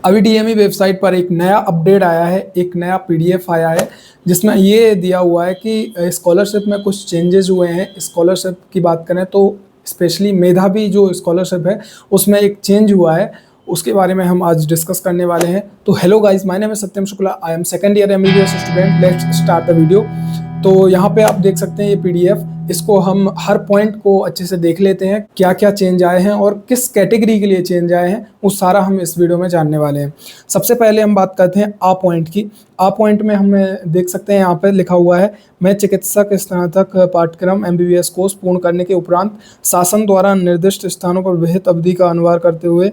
अभी DME website पर एक नया अपडेट आया है, एक नया पीडीएफ आया है जिसमें ये दिया हुआ है कि स्कॉलरशिप में कुछ चेंजेस हुए हैं। स्कॉलरशिप की बात करें तो स्पेशली मेधावी जो स्कॉलरशिप है उसमें एक चेंज हुआ है, उसके बारे में हम आज डिस्कस करने वाले हैं। तो हेलो गाइस, माय नेम है Satyam Shukla, I am second year MBBS student. Let's start the video. तो यहाँ पे आप देख सकते हैं ये पीडीएफ, इसको हम हर पॉइंट को अच्छे से देख लेते हैं, क्या क्या चेंज आए हैं और किस कैटेगरी के लिए चेंज आए हैं, वो सारा हम इस वीडियो में जानने वाले हैं। सबसे पहले हम बात करते हैं आ पॉइंट की। आ पॉइंट में हमें देख सकते हैं यहाँ पे लिखा हुआ है, मैं चिकित्सक स्नातक पाठ्यक्रम एमबीबीएस कोर्स पूर्ण करने के उपरांत शासन द्वारा निर्दिष्ट स्थानों पर विहित अवधि का अनुवार करते हुए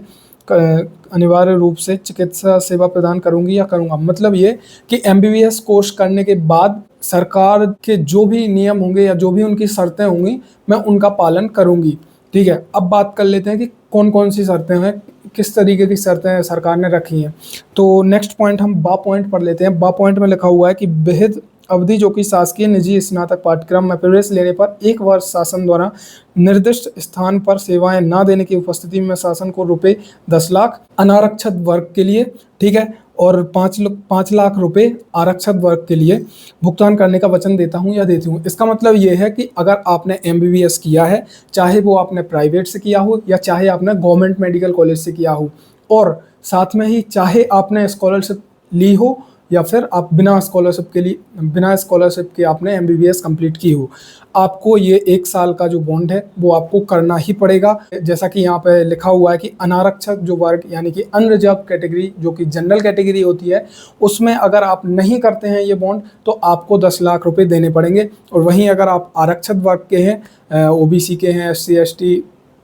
अनिवार्य रूप से चिकित्सा सेवा प्रदान करूंगी या करूंगा। मतलब ये कि एमबीबीएस कोर्स करने के बाद सरकार के जो भी नियम होंगे या जो भी उनकी शर्तें होंगी मैं उनका पालन करूंगी। ठीक है, अब बात कर लेते हैं कि कौन कौन सी शर्तें हैं, किस तरीके की शर्तें सरकार ने रखी हैं। तो नेक्स्ट पॉइंट हम बा पॉइंट पढ़ लेते हैं। बा पॉइंट में लिखा हुआ है कि विहित अवधि जो कि शासकीय निजी स्नातक पाठ्यक्रम में प्रवेश लेने पर 1 वर्ष शासन द्वारा निर्दिष्ट स्थान पर सेवाएं न देने की उपस्थिति में शासन को रुपए 10 लाख अनारक्षित वर्ग के लिए, ठीक है, और 5 लाख रुपए आरक्षित वर्ग के लिए भुगतान करने का वचन देता हूं या देती हूं। इसका मतलब ये है कि अगर आपने एमबीबीएस किया है, चाहे वो आपने प्राइवेट से किया हो या चाहे आपने गवर्नमेंट मेडिकल कॉलेज से किया हो, और साथ में ही चाहे आपने स्कॉलरशिप ली हो या फिर आप बिना स्कॉलरशिप के आपने एमबीबीएस कंप्लीट की हो, आपको ये 1 साल का जो बॉन्ड है वो आपको करना ही पड़ेगा। जैसा कि यहाँ पे लिखा हुआ है कि अनारक्षित जो वर्ग यानी कि अनरिजर्व कैटेगरी जो कि जनरल कैटेगरी होती है, उसमें अगर आप नहीं करते हैं ये बॉन्ड तो आपको 10 लाख रुपए देने पड़ेंगे। और वहीं अगर आप आरक्षित वर्ग के हैं, ओबीसी के हैं, एससी एसटी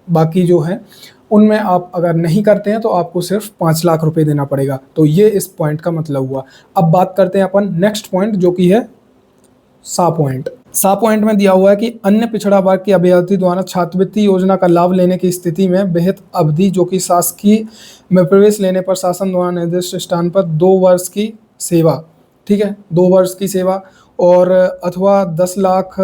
बाकी जो है, उनमें आप अगर नहीं करते हैं तो आपको सिर्फ 5 लाख रुपए देना पड़ेगा। तो ये इस पॉइंट का मतलब हुआ। अब बात करते हैं अपन नेक्स्ट पॉइंट जो कि है सा पॉइंट। सा पॉइंट में दिया हुआ है कि अन्य पिछड़ा वर्ग के अभ्यर्थी द्वारा छात्रवृत्ति योजना का लाभ लेने की स्थिति में विहित अवधि जो कि शासकीय में प्रवेश लेने पर शासन द्वारा निर्दिष्ट स्थान पर 2 वर्ष की सेवा, ठीक है, 2 वर्ष की सेवा और अथवा 10 लाख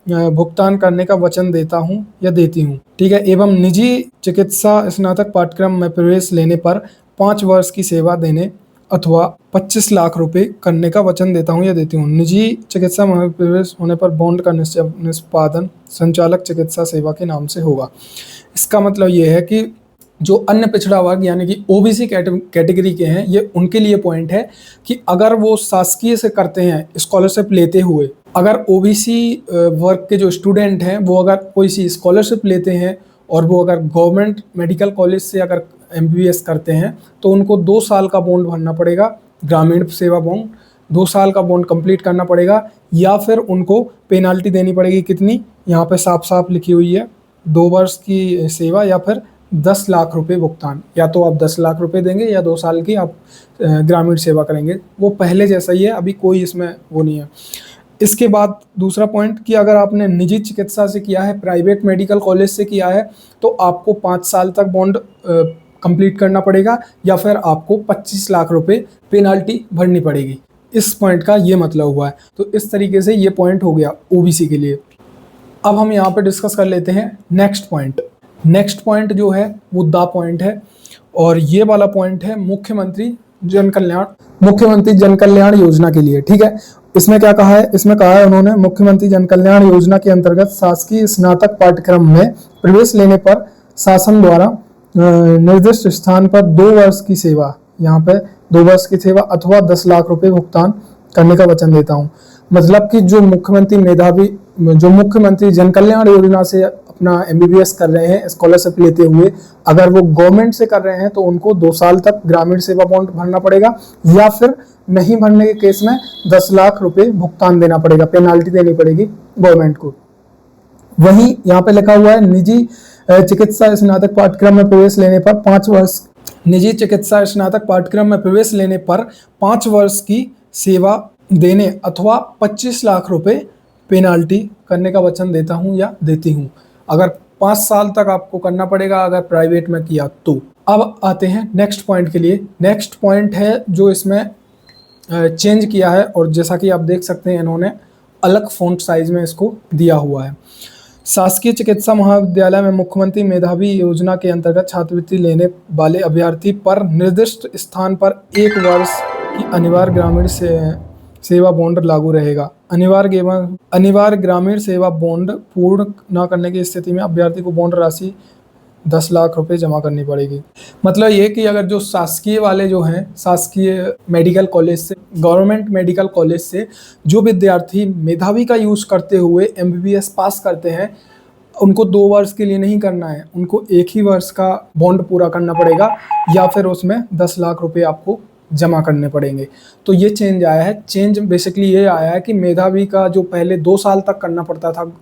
भुगतान करने का वचन देता हूं या देती हूं, ठीक है, एवं निजी चिकित्सा स्नातक पाठ्यक्रम में प्रवेश लेने पर 5 वर्ष की सेवा देने अथवा 25 लाख रुपए करने का वचन देता हूं या देती हूं। निजी चिकित्सा में प्रवेश होने पर बॉन्ड का निष्पादन संचालक चिकित्सा सेवा के नाम से होगा। इसका मतलब ये है कि जो अन्य पिछड़ा वर्ग यानी कि ओबीसी कैटेगरी के हैं, ये उनके लिए पॉइंट है कि अगर वो शासकीय से करते हैं स्कॉलरशिप लेते हुए, अगर ओबीसी वर्ग के जो स्टूडेंट हैं वो अगर कोई सी स्कॉलरशिप लेते हैं और वो अगर गवर्नमेंट मेडिकल कॉलेज से अगर एमबीबीएस करते हैं तो उनको 2 साल का बॉन्ड भरना पड़ेगा, ग्रामीण सेवा बॉन्ड। 2 साल का बॉन्ड कंप्लीट करना पड़ेगा या फिर उनको पेनाल्टी देनी पड़ेगी। कितनी, यहाँ पे साफ साफ लिखी हुई है, 2 वर्ष की सेवा या फिर 10 लाख रुपए भुगतान। या तो आप 10 लाख रुपए देंगे या 2 साल की आप ग्रामीण सेवा करेंगे। वो पहले जैसा ही है, अभी कोई इसमें वो नहीं है। इसके बाद दूसरा पॉइंट कि अगर आपने निजी चिकित्सा से किया है, प्राइवेट मेडिकल कॉलेज से किया है, तो आपको 5 साल तक बॉन्ड कंप्लीट करना पड़ेगा या फिर आपको 25 लाख रुपए पेनाल्टी भरनी पड़ेगी। इस पॉइंट का ये मतलब हुआ है। तो इस तरीके से ये पॉइंट हो गया ओबीसी के लिए। अब हम यहाँ पे डिस्कस कर लेते हैं नेक्स्ट पॉइंट। नेक्स्ट पॉइंट जो है वो दा पॉइंट है और ये वाला पॉइंट है मुख्यमंत्री जन कल्याण योजना के लिए। ठीक है, इसमें क्या कहा है, इसमें कहा है उन्होंने मुख्यमंत्री जन कल्याण योजना के अंतर्गत शासकीय स्नातक पाठ्यक्रम में प्रवेश लेने पर शासन द्वारा निर्दिष्ट स्थान पर 2 वर्ष की सेवा, यहाँ पे 2 वर्ष की सेवा अथवा 10 लाख रुपए भुगतान करने का वचन देता हूँ। मतलब कि जो मुख्यमंत्री जन कल्याण योजना से अपना एमबीबीएस कर रहे हैं स्कॉलरशिप लेते हुए, अगर वो गवर्नमेंट से कर रहे हैं तो उनको 2 साल तक ग्रामीण सेवा बॉन्ड भरना पड़ेगा या फिर नहीं भरने के केस में 10 लाख रुपए भुगतान देना पड़ेगा, पेनाल्टी देनी पड़ेगी गवर्नमेंट को। वहीं यहाँ पे लिखा हुआ है निजी चिकित्सा स्नातक पाठ्यक्रम में प्रवेश लेने पर 5 वर्ष निजी चिकित्सा स्नातक पाठ्यक्रम में प्रवेश लेने पर 5 वर्ष की सेवा देने अथवा 25 लाख रुपए पेनाल्टी करने का वचन देता हूं या देती हूं। अगर 5 साल तक आपको करना पड़ेगा अगर प्राइवेट में किया तो। अब आते हैं नेक्स्ट पॉइंट के लिए। नेक्स्ट पॉइंट है जो इसमें चेंज किया है और जैसा कि आप देख सकते हैं इन्होंने अलग फॉन्ट साइज में इसको दिया हुआ है। शासकीय चिकित्सा महाविद्यालय में मुख्यमंत्री मेधावी योजना के अंतर्गत छात्रवृत्ति लेने वाले अभ्यर्थी पर निर्दिष्ट स्थान पर 1 वर्ष की अनिवार्य ग्रामीण सेवा बॉन्ड लागू रहेगा। अनिवार्य ग्रामीण सेवा बॉन्ड पूर्ण न करने की स्थिति में अभ्यर्थी को बॉन्ड राशि 10 लाख रुपए जमा करनी पड़ेगी। मतलब ये कि अगर जो शासकीय वाले जो हैं, शासकीय मेडिकल कॉलेज से, गवर्नमेंट मेडिकल कॉलेज से जो विद्यार्थी मेधावी का यूज़ करते हुए MBBS पास करते हैं, उनको 2 वर्ष के लिए नहीं करना है, उनको 1 ही वर्ष का बॉन्ड पूरा करना पड़ेगा या फिर उसमें 10 लाख रुपए आपको जमा करने पड़ेंगे। तो ये चेंज आया है। चेंज बेसिकली ये आया है कि मेधावी का जो पहले 2 साल तक करना पड़ता था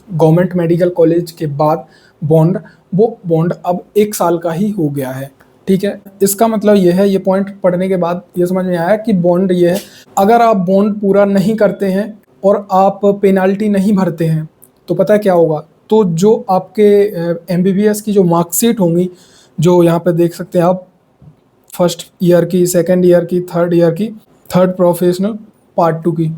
गवर्नमेंट मेडिकल कॉलेज के बाद बॉन्ड, वो बॉन्ड अब 1 साल का ही हो गया है। ठीक है, इसका मतलब ये है, ये पॉइंट पढ़ने के बाद ये समझ में आया कि बॉन्ड ये है, अगर आप बॉन्ड पूरा नहीं करते हैं और आप पेनाल्टी नहीं भरते हैं तो पता है क्या होगा, तो जो आपके MBBS की जो मार्कशीट होंगी, जो यहाँ पे देख सकते हैं आप, फर्स्ट ईयर की, सेकेंड ईयर की, थर्ड ईयर की, थर्ड प्रोफेशनल पार्ट 2 की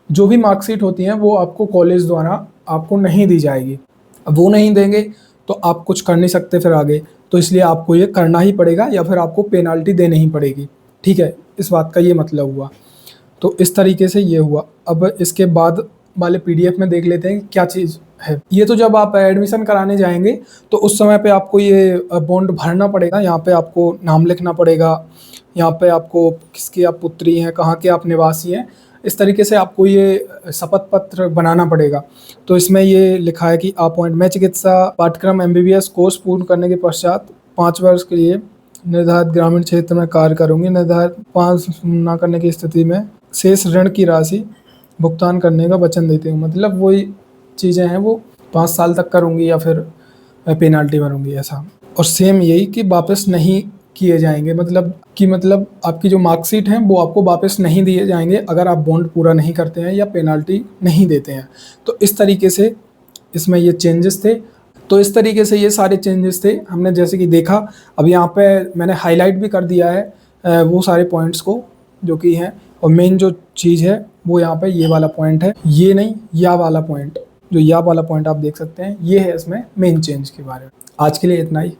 जो भी मार्कशीट होती हैं वो आपको कॉलेज द्वारा आपको नहीं दी जाएगी। अब वो नहीं देंगे तो आप कुछ कर नहीं सकते फिर आगे, तो इसलिए आपको ये करना ही पड़ेगा या फिर आपको पेनाल्टी देनी ही पड़ेगी। ठीक है, इस बात का ये मतलब हुआ। तो इस तरीके से ये हुआ। अब इसके बाद वाले PDF में देख लेते हैं कि क्या चीज़ है। ये तो जब आप एडमिशन कराने जाएंगे तो उस समय पे आपको ये बॉन्ड भरना पड़ेगा। यहाँ पे आपको नाम लिखना पड़ेगा, यहाँ पे आपको किसकी आप पुत्री हैं, कहाँ के आप निवासी हैं, इस तरीके से आपको ये शपथ पत्र बनाना पड़ेगा। तो इसमें ये लिखा है कि अपॉइंट मैं चिकित्सा पाठ्यक्रम MBBS कोर्स पूर्ण करने के पश्चात 5 वर्ष के लिए निर्धारित ग्रामीण क्षेत्र में कार्य करूंगी। निर्धारित 5 न करने की स्थिति में शेष ऋण की राशि भुगतान करने का वचन देती हूँ। मतलब वही चीज़ें हैं, वो 5 साल तक करूँगी या फिर पेनाल्टी भरूँगी ऐसा। और सेम यही कि वापस नहीं किए जाएंगे, मतलब आपकी जो मार्कशीट हैं वो आपको वापस नहीं दिए जाएंगे अगर आप बॉन्ड पूरा नहीं करते हैं या पेनाल्टी नहीं देते हैं। तो इस तरीके से इसमें ये चेंजेस थे। तो इस तरीके से ये सारे चेंजेस थे, हमने जैसे कि देखा। अब यहाँ पे मैंने हाईलाइट भी कर दिया है वो सारे पॉइंट्स को जो कि हैं, और मेन जो चीज़ है वो यहाँ पे ये वाला पॉइंट है, ये नहीं, या वाला पॉइंट, जो या वाला पॉइंट आप देख सकते हैं, ये है इसमें मेन चेंज के बारे में। आज के लिए इतना ही।